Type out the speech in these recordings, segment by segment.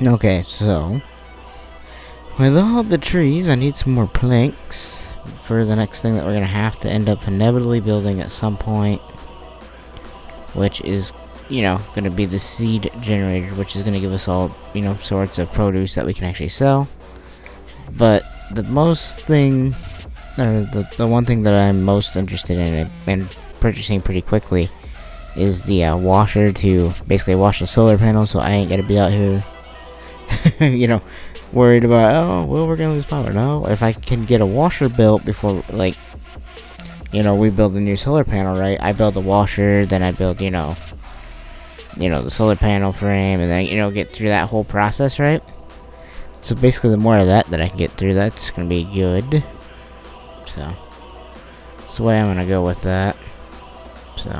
Okay, so with all the trees, I need some more planks for the next thing that we're gonna have to end up inevitably building at some point, which is, gonna be the seed generator, which is gonna give us all, sorts of produce that we can actually sell. But the one thing that I'm most interested in and purchasing pretty quickly is the washer to basically wash the solar panels, so I ain't gotta be out here, worried about, oh, well, we're gonna lose power. No, if I can get a washer built before, we build a new solar panel, right? I build the washer, then I build, the solar panel frame, and then, get through that whole process, right? So basically, the more of that I can get through, that's gonna be good. So that's the way I'm gonna go with that. So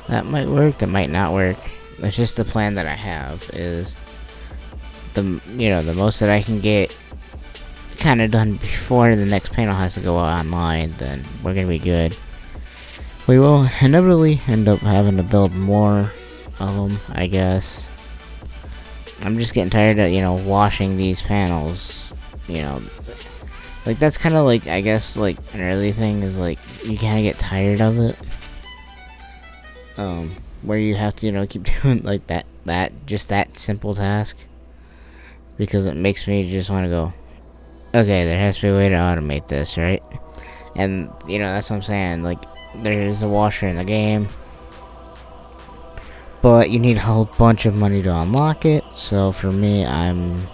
that might work, that might not work. It's just the plan that I have is the most that I can get kind of done before the next panel has to go online, then we're gonna be good. We will inevitably end up having to build more of them, I guess. I'm just getting tired of, washing these panels, that's kind of I guess, an early thing is, you kind of get tired of it. Where you have to, keep doing, that simple task. Because it makes me just want to go, okay, there has to be a way to automate this, right? And, that's what I'm saying, there's a washer in the game, but you need a whole bunch of money to unlock it. So for me, I'm,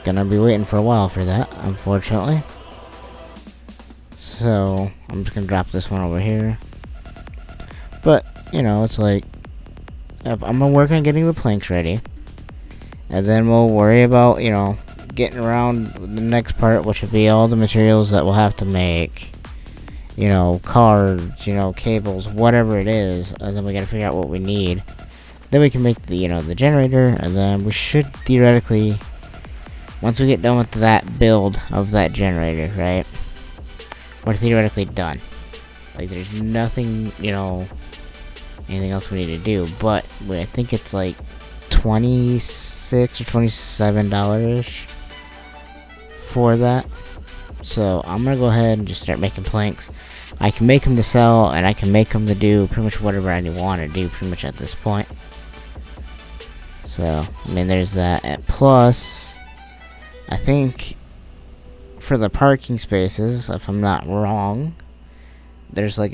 gonna be waiting for a while for that, unfortunately. So I'm just gonna drop this one over here. But, it's I'm gonna work on getting the planks ready. And then we'll worry about, getting around the next part, which would be all the materials that we'll have to make. Cards, cables, whatever it is. And then we gotta figure out what we need. Then we can make the, the generator. And then we should theoretically, once we get done with that build of that generator, right? We're theoretically done. There's nothing, anything else we need to do. But I think it's $26 or $27 for that. So I'm gonna go ahead and just start making planks. I can make them to sell, and I can make them to do pretty much whatever I want to do pretty much at this point. So there's that. And plus, I think for the parking spaces, if I'm not wrong, there's a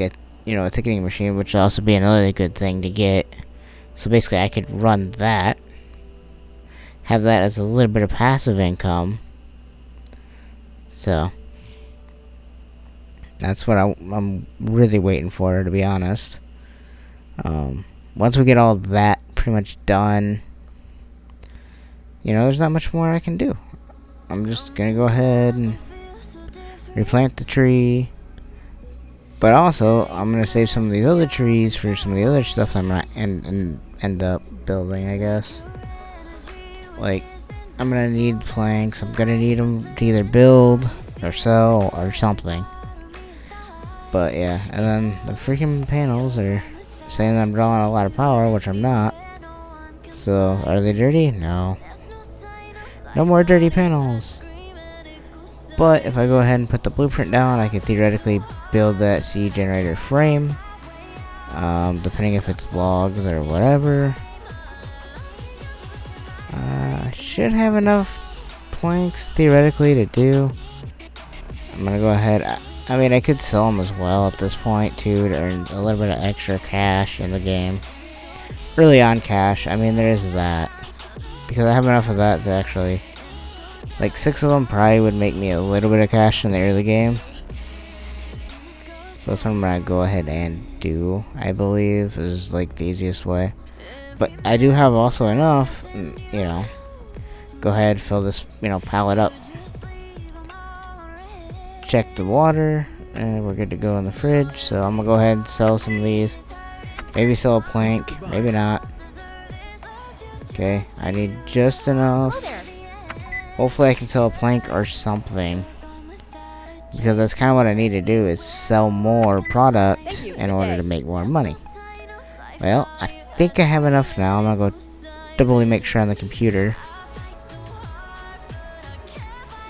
ticketing machine, which will also be another good thing to get. So basically, I could run that, have that as a little bit of passive income. So that's what I'm really waiting for, to be honest. Once we get all that pretty much done, there's not much more I can do. I'm just gonna go ahead and replant the tree. But also, I'm gonna save some of these other trees for some of the other stuff I'm gonna end up building, I guess. I'm gonna need planks. I'm gonna need them to either build or sell or something. But yeah, and then the freaking panels are saying that I'm drawing a lot of power, which I'm not. So, are they dirty? No. No more dirty panels. But if I go ahead and put the blueprint down, I could theoretically build that seed generator frame. Depending if it's logs or whatever. I should have enough planks theoretically to do. I'm gonna go ahead. I could sell them as well at this point too to earn a little bit of extra cash in the game. Early on cash. There is that. Because I have enough of that to actually, 6 of them probably would make me a little bit of cash in the early game. So that's what I'm gonna go ahead and do, I believe, is the easiest way. But I do have also enough, go ahead, fill this, pallet up. Check the water, and we're good to go in the fridge. So I'm gonna go ahead and sell some of these. Maybe sell a plank, maybe not. Okay, I need just enough. Hopefully I can sell a plank or something. Because that's kind of what I need to do, is sell more product in order to make more money. Well, I think I have enough now. I'm gonna go doubly make sure on the computer.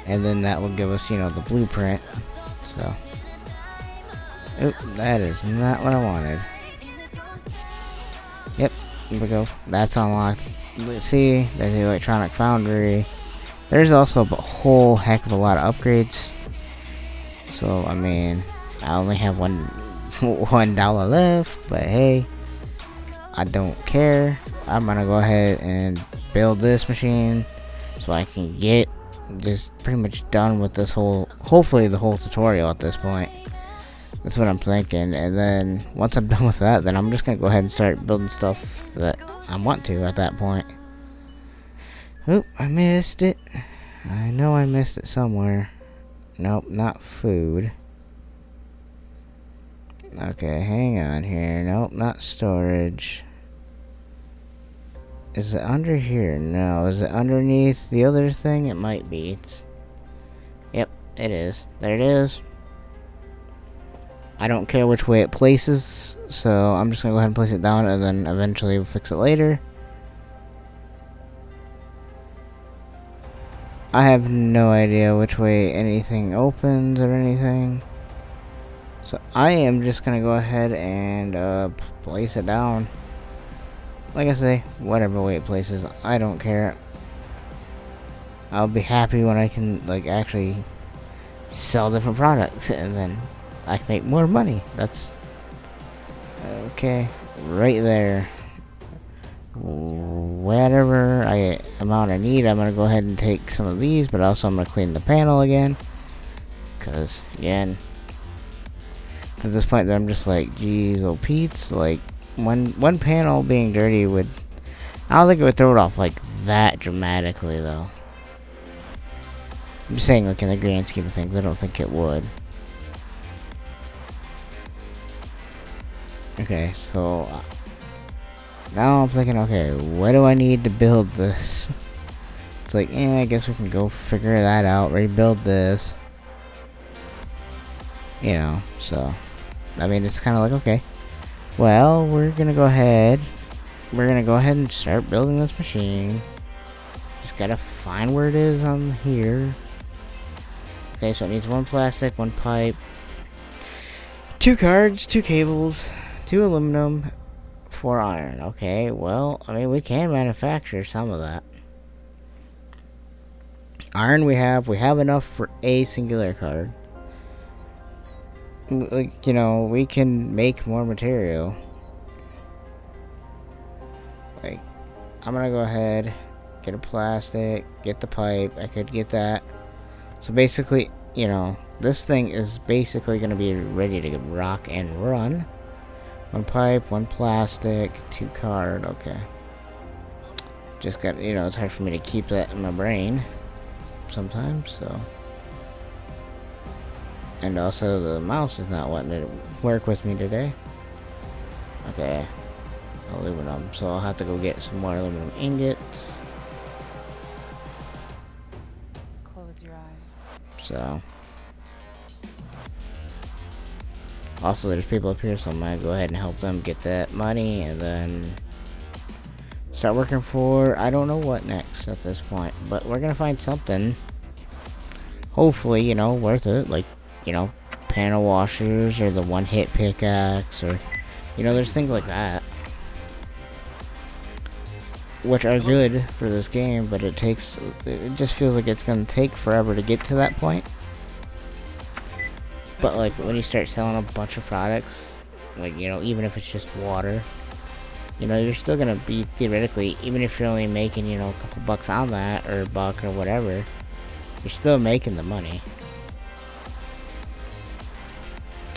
And then that will give us, you know, the blueprint. So, oop, that is not what I wanted. Yep, here we go. That's unlocked. Let's see, there's the electronic foundry. There's also a whole heck of a lot of upgrades. So, I mean, I only have $1 left, but hey, I don't care. I'm gonna go ahead and build this machine so I can get just pretty much done with this hopefully the whole tutorial at this point. That's what I'm thinking. And then once I'm done with that, then I'm just gonna go ahead and start building stuff that I want to at that point. Oop, I missed it. I know I missed it somewhere. Nope, not food. Okay, hang on here. Nope, not storage. Is it under here? No. Is it underneath the other thing? It might be. Yep, it is. There it is. I don't care which way it places, so I'm just gonna go ahead and place it down, and then eventually we'll fix it later. I have no idea which way anything opens or anything. So I am just gonna go ahead and place it down. Like I say, whatever way it places, I don't care. I'll be happy when I can, like, actually sell different products, and then I can make more money. That's okay, right there. Whatever amount I need, I'm gonna go ahead and take some of these, but also I'm gonna clean the panel again, because again, to this point, that I'm just like, geez, oh Pete's, like, one panel being dirty would, I don't think it would throw it off like that dramatically, though. I'm just saying, like, in the grand scheme of things, I don't think it would. Okay, so now I'm thinking, okay, what do I need to build this? It's like, I guess we can go figure that out, rebuild this. You know, so, I mean, it's kind of like, okay, well, we're gonna go ahead and start building this machine. Just gotta find where it is on here. Okay, so it needs 1 plastic, 1 pipe, 2 cards, 2 cables, 2 aluminum, 4 iron. Okay, well, I mean, we can manufacture some of that. Iron we have enough for a singular card. Like, you know, we can make more material. Like, I'm gonna go ahead, get a plastic, get the pipe. I could get that. So basically, you know, this thing is basically gonna be ready to rock and run. 1 pipe, 1 plastic, 2 card. Okay. Just got, you know, it's hard for me to keep that in my brain sometimes, so. And also the mouse is not wanting to work with me today. Okay. Aluminum. So I'll have to go get some more aluminum ingots. Close your eyes. So. Also, there's people up here, so I'm gonna go ahead and help them get that money, and then start working for, I don't know what next at this point, but we're gonna find something, hopefully, you know, worth it, like, you know, panel washers, or the one-hit pickaxe, or, you know, there's things like that, which are good for this game, but it just feels like it's gonna take forever to get to that point. But, like, when you start selling a bunch of products, like, you know, even if it's just water, you know, you're still gonna be, theoretically, even if you're only making, you know, a couple bucks on that, or a buck, or whatever, you're still making the money.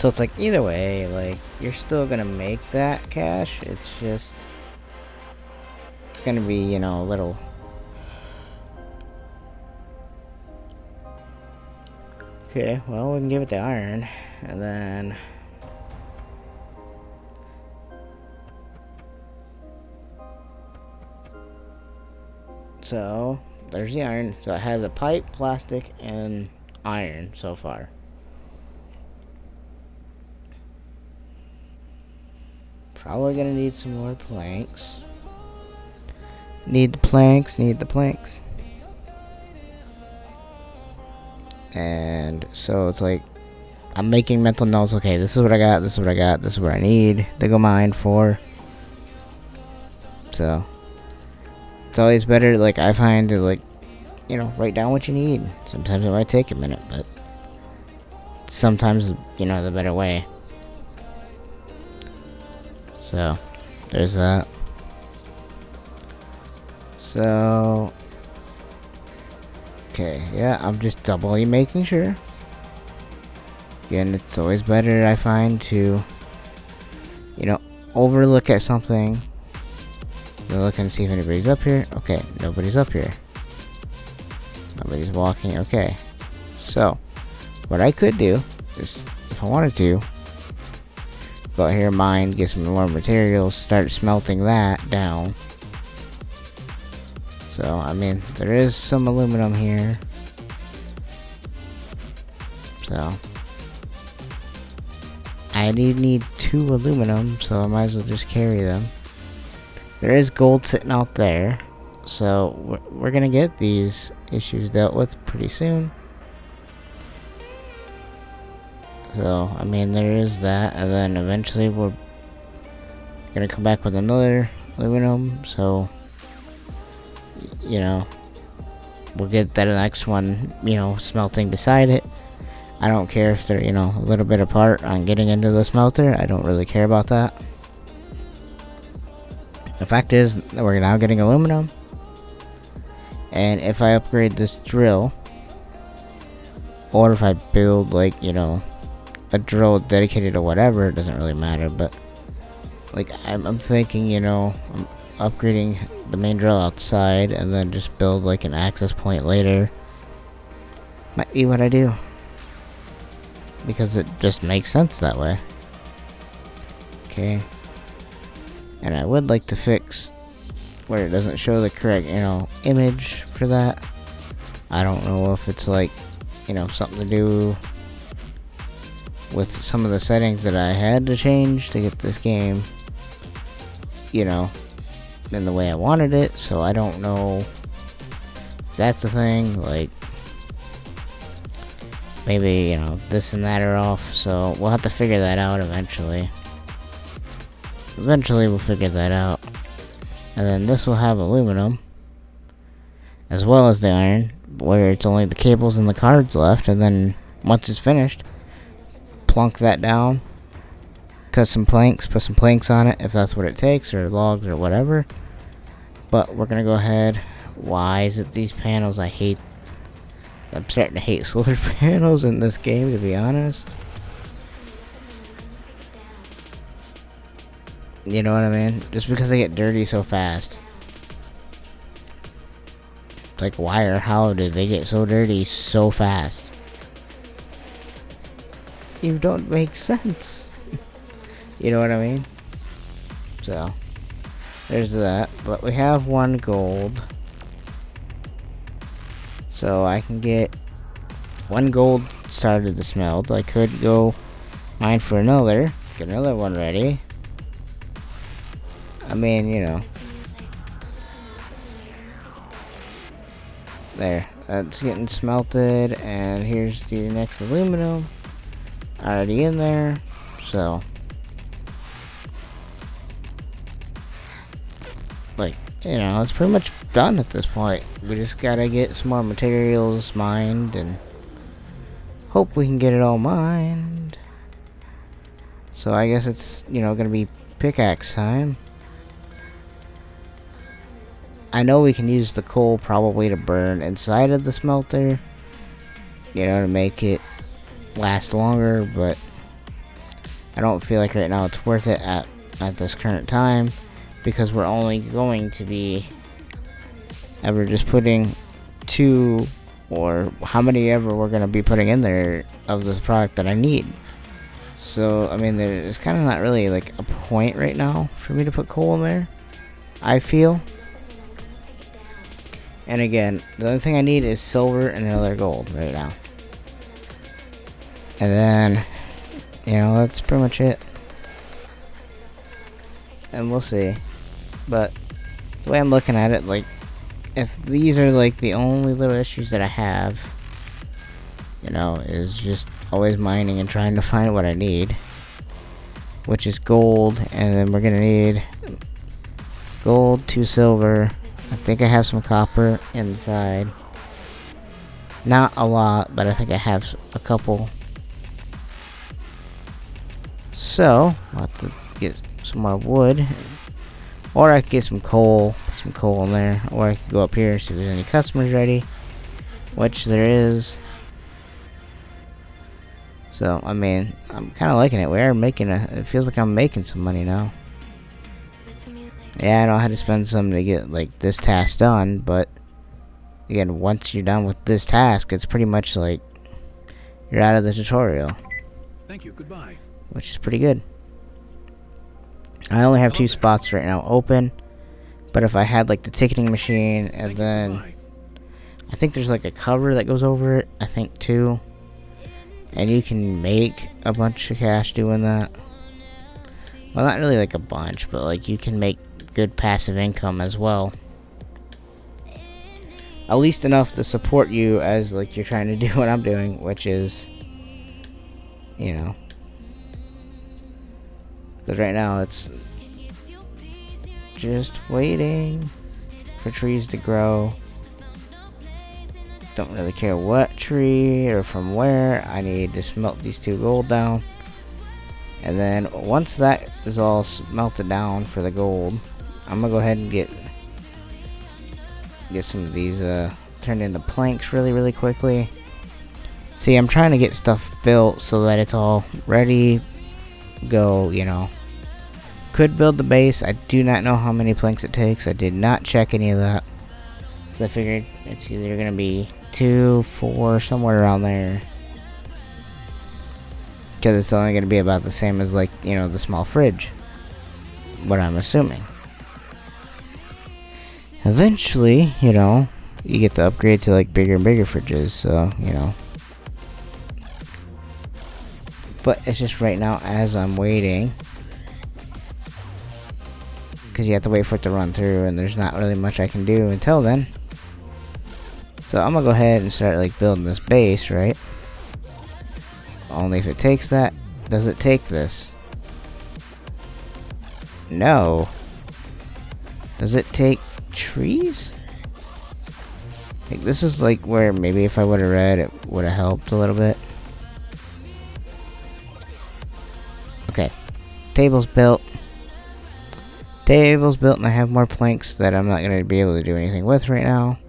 So it's like, either way, like, you're still gonna make that cash, it's just, it's gonna be, you know, a little. Okay, well, we can give it the iron, and then so there's the iron. So it has a pipe, plastic, and iron so far. Probably gonna need some more planks. Need the planks, need the planks. And so it's like, I'm making mental notes. Okay, this is what I got, this is what I got, this is what I need to go mine for. So it's always better, like, I find to, like, you know, write down what you need. Sometimes it might take a minute, but sometimes, you know, the better way. So there's that. So okay, yeah, I'm just doubly making sure. Again, it's always better, I find, to, you know, overlook at something. Look and see if anybody's up here. Okay, nobody's up here. Nobody's walking. Okay. So, what I could do is, if I wanted to, go out here, mine, get some more materials, start smelting that down. So, I mean, there is some aluminum here. So, I need 2 aluminum, so I might as well just carry them. There is gold sitting out there, so we're gonna get these issues dealt with pretty soon. So, I mean, there is that, and then eventually we're gonna come back with another aluminum, so, you know, we'll get that next one, you know, smelting beside it. I don't care if they're, you know, a little bit apart on getting into the smelter. I don't really care about that. The fact is, we're now getting aluminum, and if I upgrade this drill, or if I build, like, you know, a drill dedicated to whatever, it doesn't really matter, but, like, I'm thinking, you know, I'm upgrading the main drill outside, and then just build, like, an access point later. Might be what I do, because it just makes sense that way. Okay. And I would like to fix where it doesn't show the correct, you know, image for that. I don't know if it's, like, you know, something to do with some of the settings that I had to change to get this game, you know, in the way I wanted it. So I don't know if that's the thing. Like, maybe, you know, this and that are off. So we'll have to figure that out eventually. Eventually we'll figure that out. And then this will have aluminum, as well as the iron, where it's only the cables and the cards left. And then once it's finished, plunk that down, cut some planks, put some planks on it if that's what it takes, or logs or whatever. But we're gonna go ahead. Why is it these panels? I'm starting to hate solar panels in this game, to be honest. You know what I mean? Just because they get dirty so fast. Like, why or how did they get so dirty so fast? You don't make sense. You know what I mean? So, there's that. But we have 1 gold. So I can get 1 gold started to smelt. I could go mine for another. Get another one ready. I mean, you know. There. That's getting smelted. And here's the next aluminum. Already in there. So, like, you know, it's pretty much done at this point. We just gotta get some more materials mined and hope we can get it all mined. So I guess it's, you know, gonna be pickaxe time. I know we can use the coal probably to burn inside of the smelter, you know, to make it last longer, but I don't feel like right now it's worth it at this current time, because we're only going to be ever just putting 2, or how many ever we're going to be putting in there of this product that I need. So, I mean, there's kind of not really, like, a point right now for me to put coal in there, I feel. And again, the only thing I need is silver and another gold right now. And then, you know, that's pretty much it. And we'll see. But the way I'm looking at it, like, if these are like the only little issues that I have, you know, is just always mining and trying to find what I need, which is gold, and then we're gonna need gold, 2 silver. I think I have some copper inside. Not a lot, but I think I have a couple. So, I'll have to get some more wood. Or I could get some coal. Put some coal in there. Or I could go up here and see if there's any customers ready. Which there is. So, I mean, I'm kind of liking it. We are making it feels like I'm making some money now. Yeah, I know I had to spend some to get, like, this task done, but again, once you're done with this task, it's pretty much like you're out of the tutorial. Thank you. Goodbye. Which is pretty good. I only have 2 spots right now open, but if I had, like, the ticketing machine, and then I think there's, like, a cover that goes over it, I think, too. And you can make a bunch of cash doing that. Well, not really like a bunch, but like you can make good passive income as well. At least enough to support you as like you're trying to do what I'm doing, which is, you know, because right now it's just waiting for trees to grow. Don't really care what tree or from where. I need to smelt these 2 gold down. And then once that is all smelted down for the gold, I'm gonna go ahead and get some of these turned into planks really quickly. See, I'm trying to get stuff built so that it's all ready to go, you know. Could build the base. I do not know how many planks it takes. I did not check any of that. So I figured it's either gonna be 2, 4, somewhere around there. Because it's only going to be about the same as, like, you know, the small fridge. What I'm assuming. Eventually, you know, you get to upgrade to, like, bigger and bigger fridges, so, you know. But it's just right now as I'm waiting. Because you have to wait for it to run through, and there's not really much I can do until then. So I'm going to go ahead and start, like, building this base, right? Only if it takes that. Does it take this? No. Does it take trees? Like, this is like where maybe if I would have read, it would have helped a little bit. Okay. Table's built. Table's built, and I have more planks that I'm not going to be able to do anything with right now.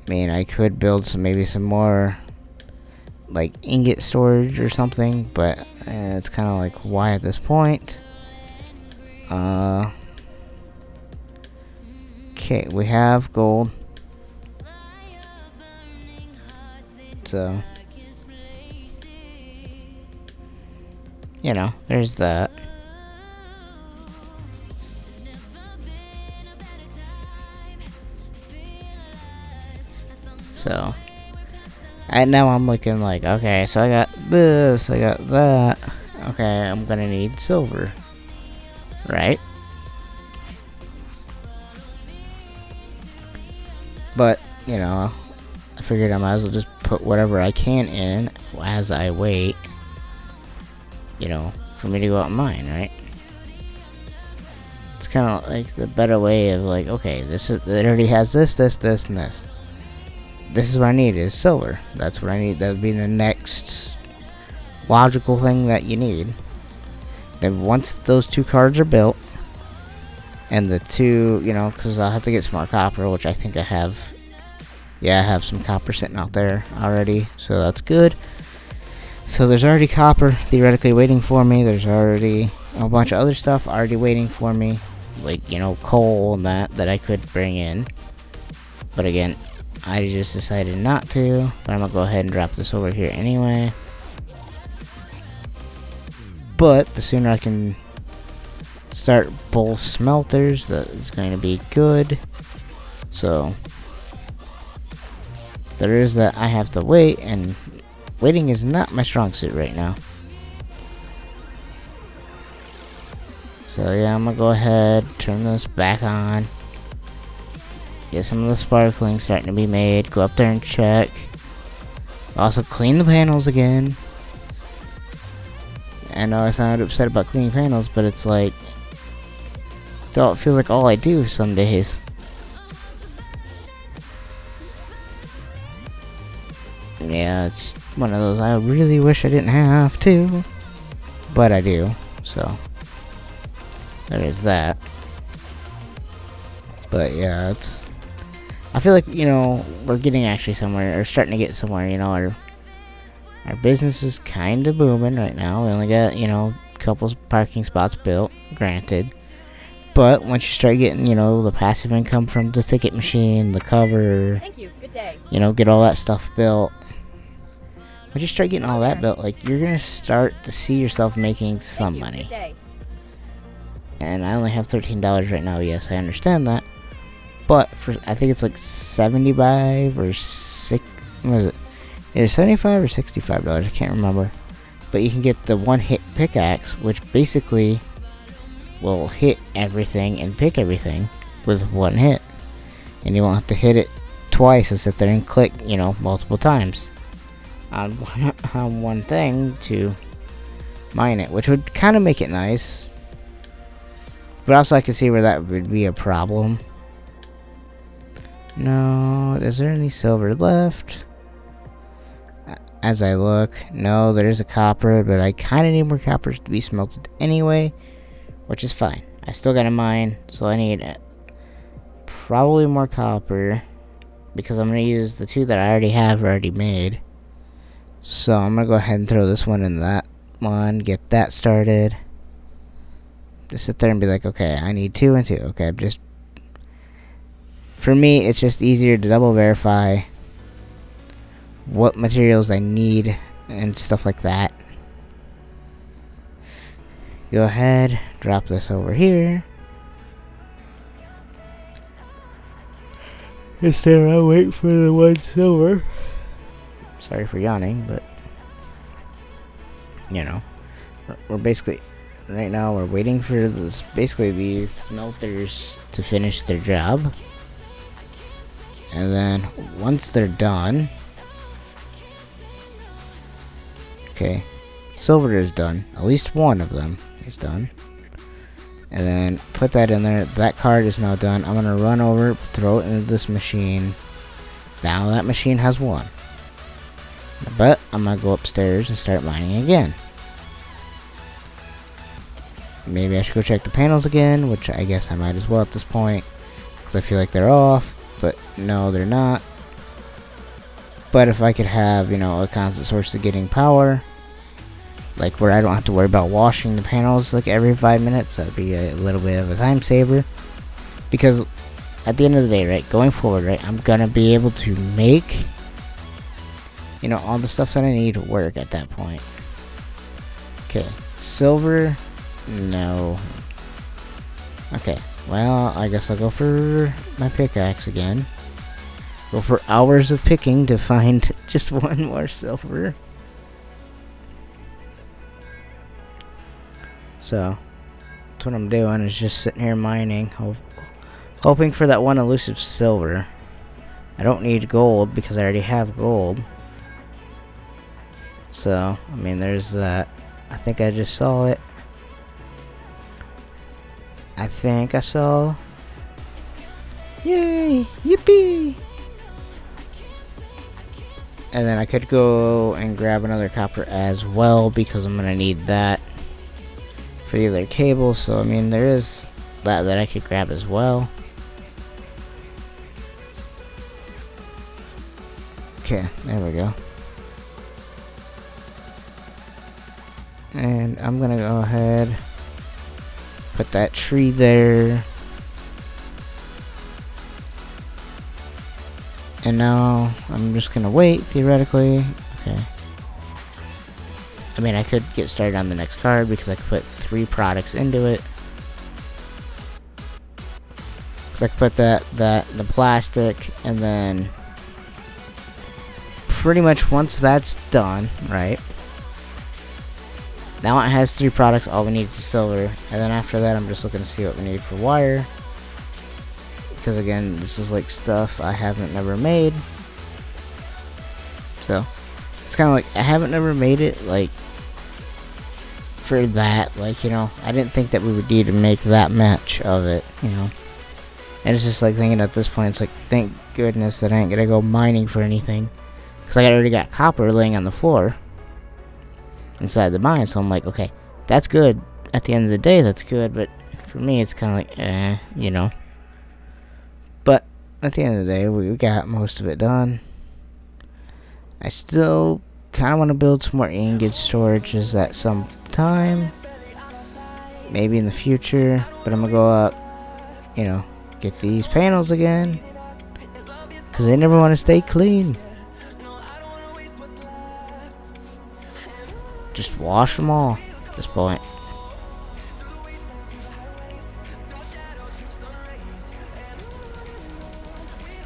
I mean, I could build maybe some more like ingot storage or something, but it's kind of like why at this point. Okay, we have gold, so you know, there's that. So and now I'm looking like, okay, so I got this, I got that. Okay, I'm gonna need silver, right? But, you know, I figured I might as well just put whatever I can in as I wait, you know, for me to go out and mine, right? It's kind of like the better way of like, okay, it already has this, and this. This is what I need is silver. That's what I need. That would be the next logical thing that you need. Then once those 2 cards are built, and the 2, you know, because I'll have to get some more copper, which I think I have. Yeah, I have some copper sitting out there already, so that's good. So there's already copper theoretically waiting for me. There's already a bunch of other stuff already waiting for me, like, you know, coal and that I could bring in. But again, I just decided not to, but I'm gonna go ahead and drop this over here anyway. But the sooner I can start both smelters, that is going to be good. So there is that. I have to wait, and waiting is not my strong suit right now. So yeah, I'm gonna go ahead, turn this back on. Get some of the sparkling starting to be made. Go up there and check. Also clean the panels again. I know I sound upset about cleaning panels, but it's like, it feels like all I do some days. Yeah, it's one of those I really wish I didn't have to, but I do, so there is that. But yeah, I feel like, you know, we're getting actually somewhere, or starting to get somewhere, you know. Our business is kind of booming right now. We only got, you know, a couple parking spots built, granted. But once you start getting, you know, the passive income from the ticket machine, the cover, Thank you. Good day. you know, get all that stuff built. Once you start getting all that built, like, you're gonna start to see yourself making some money. Good day. And I only have $13 right now. Yes, I understand that. But for, I think it's like 75 or 6, what is it? Either 75 or $65, I can't remember. But you can get the one-hit pickaxe, which basically will hit everything and pick everything with one hit. And you won't have to hit it twice and sit there and click, you know, multiple times on one thing to mine it, which would kind of make it nice. But also I can see where that would be a problem. No, is there any silver left? As I look, no, there's a copper, but I kind of need more coppers to be smelted anyway, which is fine. I still got a mine, so I need probably more copper, because I'm going to use the 2 that I already made. So I'm going to go ahead and throw this one in that one, get that started. Just sit there and be like, okay, I need 2 and 2. Okay, for me, it's just easier to double verify what materials I need and stuff like that. Go ahead, drop this over here. Instead, I wait for the 1 silver. Sorry for yawning, but you know, we're basically right now we're waiting for this, basically these smelters to finish their job, and then once they're done. Okay, silver is done. At least one of them is done. And then put that in there. That card is now done. I'm gonna run over, throw it into this machine. Now that machine has 1. But I'm gonna go upstairs and start mining again. Maybe I should go check the panels again, which I guess I might as well at this point, because I feel like they're off. But no, they're not. But if I could have, you know, a constant source of getting power, like where I don't have to worry about washing the panels like every 5 minutes, that'd be a little bit of a time saver. Because at the end of the day, right, going forward, right, I'm gonna be able to make, you know, all the stuff that I need to work at that point. Okay, silver, no. Okay, well, I guess I'll go for my pickaxe again. Go for hours of picking to find just 1 more silver. So, that's what I'm doing, is just sitting here mining, hoping for that 1 elusive silver. I don't need gold because I already have gold. So, I mean, there's that. I think I just saw it. I think I saw. Yay! Yippee! And then I could go and grab another copper as well, because I'm gonna need that for the other cable. So I mean, there is that I could grab as well. Okay, there we go. And I'm gonna go ahead, put that tree there. And now I'm just gonna wait, theoretically. Okay. I mean, I could get started on the next card because I could put 3 products into it. So I could put the plastic, and then pretty much once that's done, right? Now it has 3 products. All we need is silver, and then after that I'm just looking to see what we need for wire, because again, this is like stuff I haven't never made. So it's kind of like I haven't never made it like for that, like, you know, I didn't think that we would need to make that much of it, you know. And it's just like thinking at this point, it's like, thank goodness that I ain't gonna go mining for anything, because I already got copper laying on the floor inside the mine. So I'm like, okay, that's good. At the end of the day, that's good, but for me, it's kind of like, you know. But at the end of the day, we got most of it done. I still kind of want to build some more ingot storages at some time, maybe in the future, but I'm gonna go up, you know, get these panels again, because they never want to stay clean. Just wash them all at this point.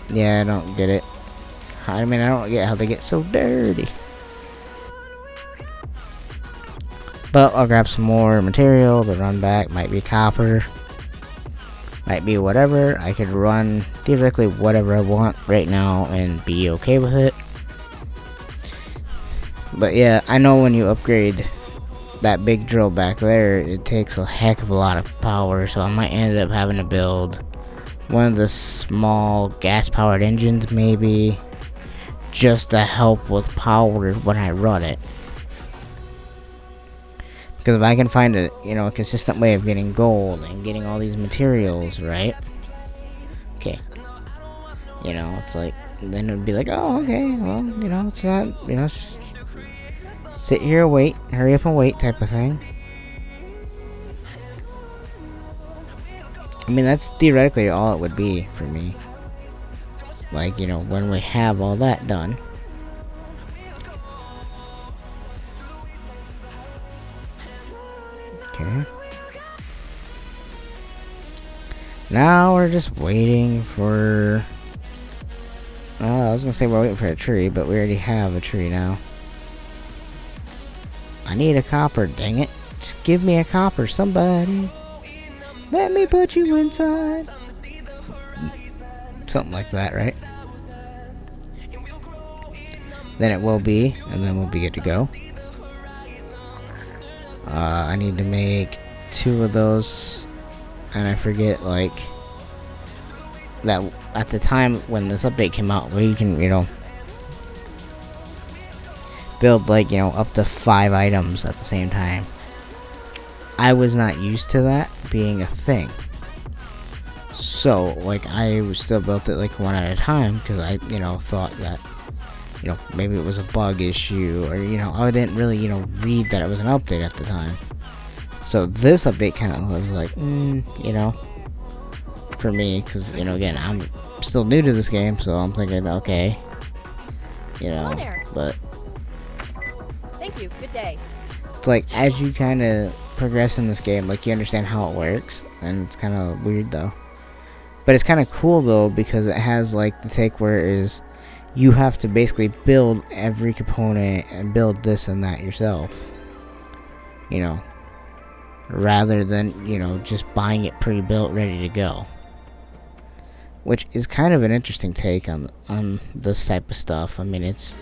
Yeah, I don't get it. I mean, I don't get how they get so dirty. But I'll grab some more material to run back. Might be copper. Might be whatever. I could run theoretically whatever I want right now and be okay with it. But yeah, I know when you upgrade that big drill back there, it takes a heck of a lot of power. So I might end up having to build one of the small gas-powered engines, maybe, just to help with power when I run it. Because if I can find a, you know, a consistent way of getting gold and getting all these materials, right? Okay. You know, it's like, then it'd be like, oh, okay, well, you know, it's not, you know, it's just sit here, wait, hurry up and wait type of thing. I mean, that's theoretically all it would be for me. Like, you know, when we have all that done. Okay. Now we're just waiting for... I was gonna say we're waiting for a tree, but we already have a tree now. I need a copper, dang it. Just give me a copper, somebody. Let me put you inside. Something like that, right? Then it will be, and then we'll be good to go. I need to make 2 of those, and I forget, like, that at the time when this update came out, where you can, you know, build, like, you know, up to 5 items at the same time. I was not used to that being a thing. So, like, I still built it, like, one at a time, because I, you know, thought that, you know, maybe it was a bug issue, or, you know, I didn't really, you know, read that it was an update at the time. So this update kind of was like, you know, for me, because, you know, again, I'm still new to this game, so I'm thinking, okay, you know, but Thank you. Good day. it's like, as you kind of progress in this game, like, you understand how it works, and it's kind of weird, though. But it's kind of cool, though, because it has, like, the take where it is, you have to basically build every component and build this and that yourself, you know, rather than, you know, just buying it pre-built, ready to go. Which is kind of an interesting take on this type of stuff. I mean, it's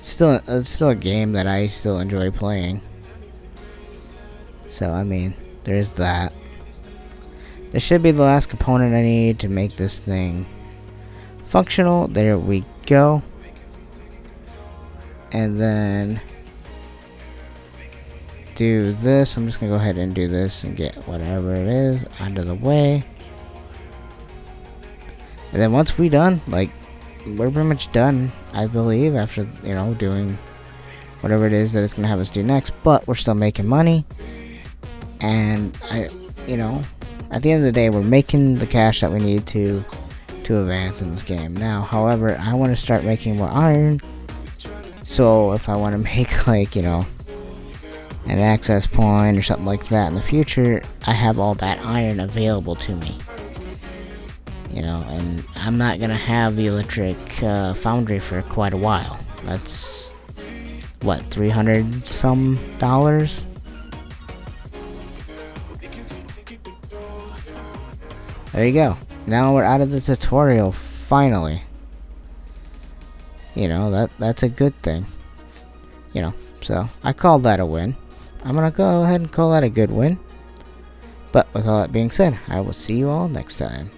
still a game that I still enjoy playing. So, I mean, there's that. This should be the last component I need to make this thing functional. There we go. And then do this. I'm just gonna go ahead and do this and get whatever it is out of the way. And then once we're done, like, we're pretty much done, I believe, after, you know, doing whatever it is that it's gonna have us do next. But we're still making money, and you know, at the end of the day, we're making the cash that we need to advance in this game. Now, however, I want to start making more iron. So if I want to make, like, you know, an access point or something like that in the future, I have all that iron available to me. You know, and I'm not gonna have the electric foundry for quite a while. That's what, $300 some? There you go. Now we're out of the tutorial, finally. You know, that's a good thing. You know, so I call that a win. I'm gonna go ahead and call that a good win. But with all that being said, I will see you all next time.